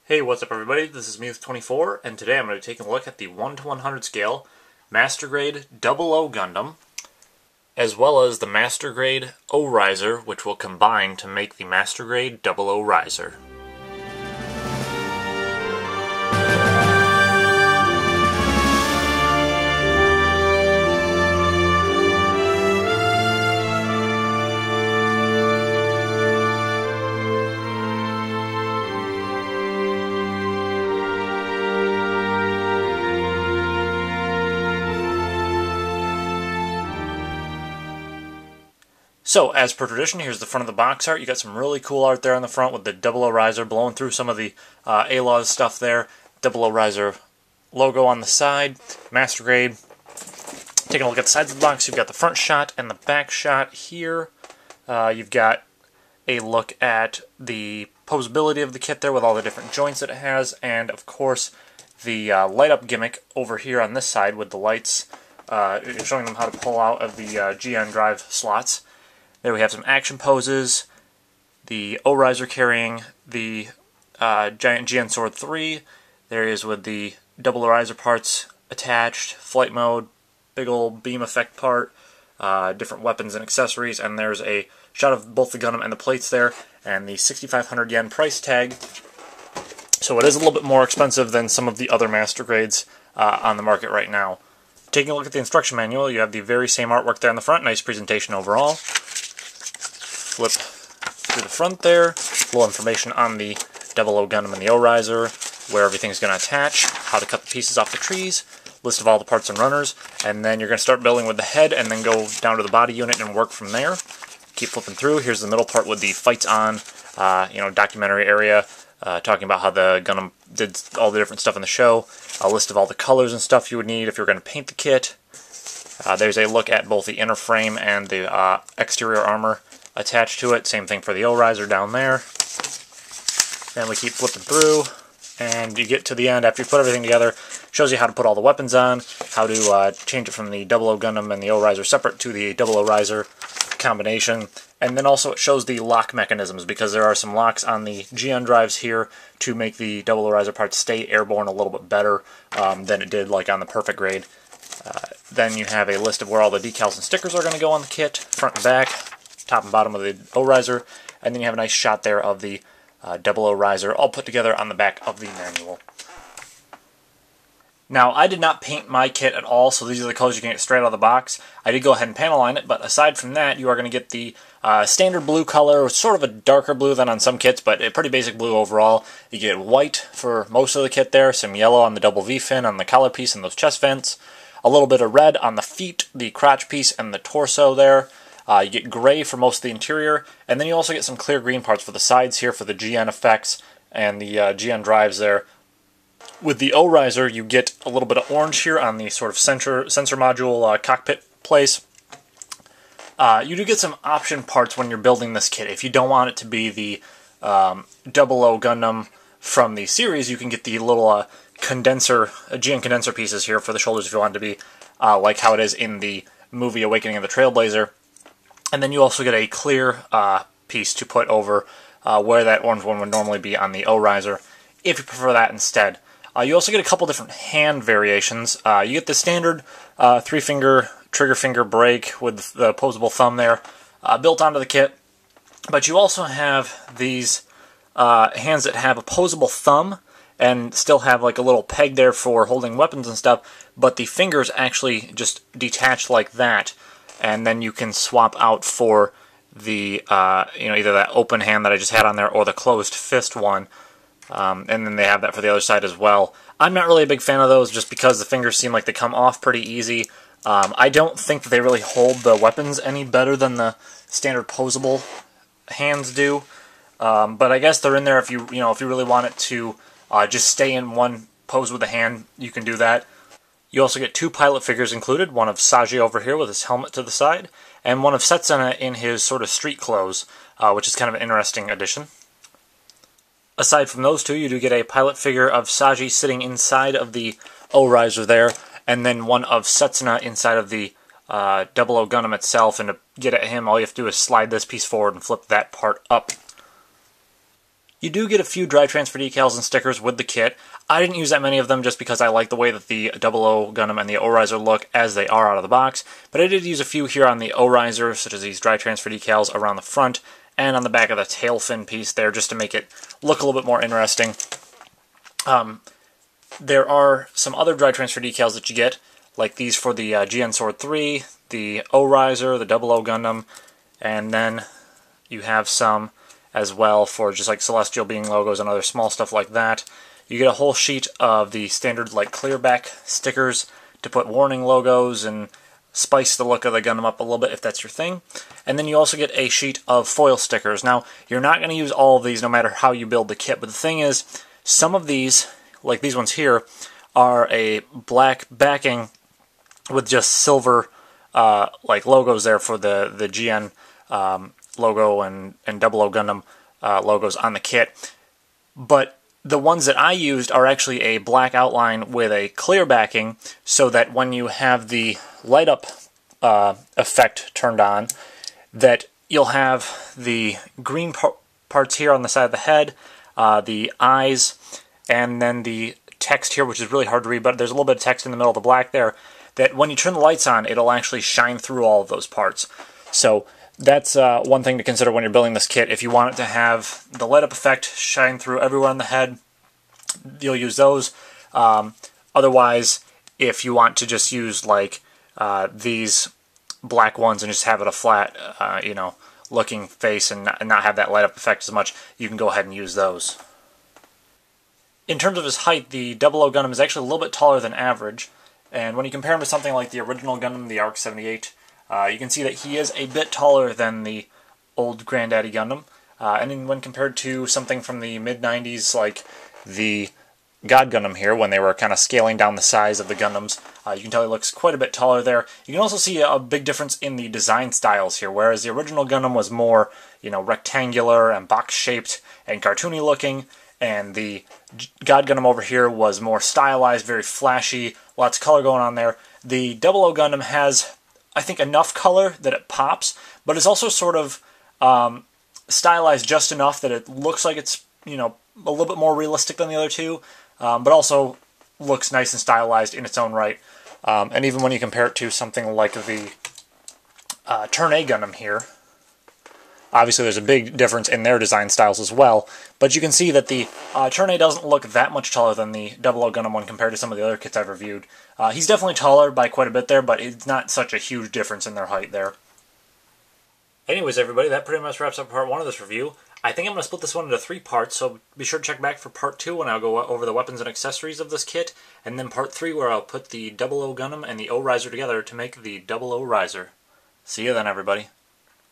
Hey, what's up everybody? This is Muth24, and today I'm going to take a look at the 1:100 scale Master Grade 00 Gundam, as well as the Master Grade O Riser, which will combine to make the Master Grade 00 Riser. So, as per tradition, here's the front of the box art. You got some really cool art there on the front with the 00 Riser blowing through some of the ALAWS stuff there. 00 Riser logo on the side. Master Grade. Taking a look at the sides of the box, you've got the front shot and the back shot here. You've got a look at the posability of the kit there with all the different joints that it has, and of course the light up gimmick over here on this side with the lights, showing them how to pull out of the GN drive slots. There we have some action poses, the O Riser carrying the giant GN Sword 3. There he is with the 00 Riser parts attached, flight mode, big old beam effect part, different weapons and accessories, and there's a shot of both the Gundam and the plates there, and the 6,500 yen price tag. So it is a little bit more expensive than some of the other Master Grades on the market right now. Taking a look at the instruction manual, you have the very same artwork there in the front, nice presentation overall. Flip through the front there, a little information on the 00 Gundam and the O Riser, where everything's going to attach, how to cut the pieces off the trees, list of all the parts and runners, and then you're going to start building with the head and then go down to the body unit and work from there. Keep flipping through. Here's the middle part with the fights on, documentary area, talking about how the Gundam did all the different stuff in the show, a list of all the colors and stuff you would need if you're going to paint the kit. There's a look at both the inner frame and the exterior armor attached to it. Same thing for the O Riser down there. Then we keep flipping through, and you get to the end after you put everything together. Shows you how to put all the weapons on, how to change it from the 00 Gundam and the O Riser separate to the 00 Riser combination. And then also it shows the lock mechanisms, because there are some locks on the GN drives here to make the 00 Riser parts stay airborne a little bit better than it did like on the Perfect Grade. Then you have a list of where all the decals and stickers are going to go on the kit, front and back, top and bottom of the O Riser, and then you have a nice shot there of the 00 Riser all put together on the back of the manual. Now, I did not paint my kit at all, so these are the colors you can get straight out of the box. I did go ahead and panel line it, but aside from that, you are going to get the standard blue color, sort of a darker blue than on some kits, but a pretty basic blue overall. You get white for most of the kit there, some yellow on the double V fin, on the collar piece and those chest vents, a little bit of red on the feet, the crotch piece, and the torso there. You get gray for most of the interior, and then you also get some clear green parts for the sides here for the GN effects and the GN drives there. With the O Riser, you get a little bit of orange here on the sort of sensor module cockpit place. You do get some option parts when you're building this kit. If you don't want it to be the 00 Gundam from the series, you can get the little GN condenser pieces here for the shoulders if you want it to be like how it is in the movie Awakening of the Trailblazer. And then you also get a clear piece to put over where that orange one would normally be on the O Riser, if you prefer that instead. You also get a couple different hand variations. You get the standard 3-finger trigger finger brake with the opposable thumb there built onto the kit, but you also have these hands that have opposable thumb and still have like a little peg there for holding weapons and stuff, but the fingers actually just detach like that, and then you can swap out for the either that open hand that I just had on there or the closed fist one. And then they have that for the other side as well. I'm not really a big fan of those just because the fingers seem like they come off pretty easy. I don't think that they really hold the weapons any better than the standard posable hands do. But I guess they're in there if you really want it to just stay in one pose with the hand, you can do that. You also get 2 pilot figures included, one of Saji over here with his helmet to the side, and one of Setsuna in his sort of street clothes, which is kind of an interesting addition. Aside from those two, you do get a pilot figure of Saji sitting inside of the O Riser there, and then one of Setsuna inside of the 00 Gundam itself, and to get at him, all you have to do is slide this piece forward and flip that part up. You do get a few dry transfer decals and stickers with the kit. I didn't use that many of them just because I like the way that the 00 Gundam and the O-Riser look as they are out of the box, but I did use a few here on the O-Riser, such as these dry transfer decals around the front and on the back of the tail fin piece there, just to make it look a little bit more interesting. There are some other dry transfer decals that you get, like these for the GN Sword 3, the O-Riser, the 00 Gundam, and then you have some as well for just like Celestial Being logos and other small stuff like that. You get a whole sheet of the standard like clear back stickers to put warning logos and spice the look of the Gundam up a little bit if that's your thing. And then you also get a sheet of foil stickers. Now, you're not going to use all of these no matter how you build the kit, but the thing is, some of these, like these ones here, are a black backing with just silver like logos there for the GN logo and 00 Gundam logos on the kit. But the ones that I used are actually a black outline with a clear backing, so that when you have the light up effect turned on, that you'll have the green parts here on the side of the head, the eyes, and then the text here, which is really hard to read, but there's a little bit of text in the middle of the black there, that when you turn the lights on, it'll actually shine through all of those parts. So that's one thing to consider when you're building this kit. If you want it to have the light up effect shine through everywhere on the head, you'll use those. Otherwise, if you want to just use like these black ones and just have it a flat, looking face and not have that light up effect as much, you can go ahead and use those. In terms of his height, the 00 Gundam is actually a little bit taller than average, and when you compare him to something like the original Gundam, the ARC 78, you can see that he is a bit taller than the old Granddaddy Gundam, and then when compared to something from the mid-90s like the God Gundam here, when they were kind of scaling down the size of the Gundams, you can tell he looks quite a bit taller there. You can also see a big difference in the design styles here, whereas the original Gundam was more, rectangular and box-shaped and cartoony looking, and the God Gundam over here was more stylized, very flashy, lots of color going on there. The 00 Gundam has, I think, enough color that it pops, but it's also sort of stylized just enough that it looks like it's, a little bit more realistic than the other two, but also looks nice and stylized in its own right. And even when you compare it to something like the Turn A Gundam here, obviously there's a big difference in their design styles as well, but you can see that the Turn A doesn't look that much taller than the 00 Gundam one compared to some of the other kits I've reviewed. He's definitely taller by quite a bit there, but it's not such a huge difference in their height there. Anyways, everybody, that pretty much wraps up part 1 of this review. I think I'm going to split this one into 3 parts, so be sure to check back for part 2 when I'll go over the weapons and accessories of this kit, and then part 3 where I'll put the 00 Gundam and the O-Riser together to make the 00 Riser. See you then, everybody.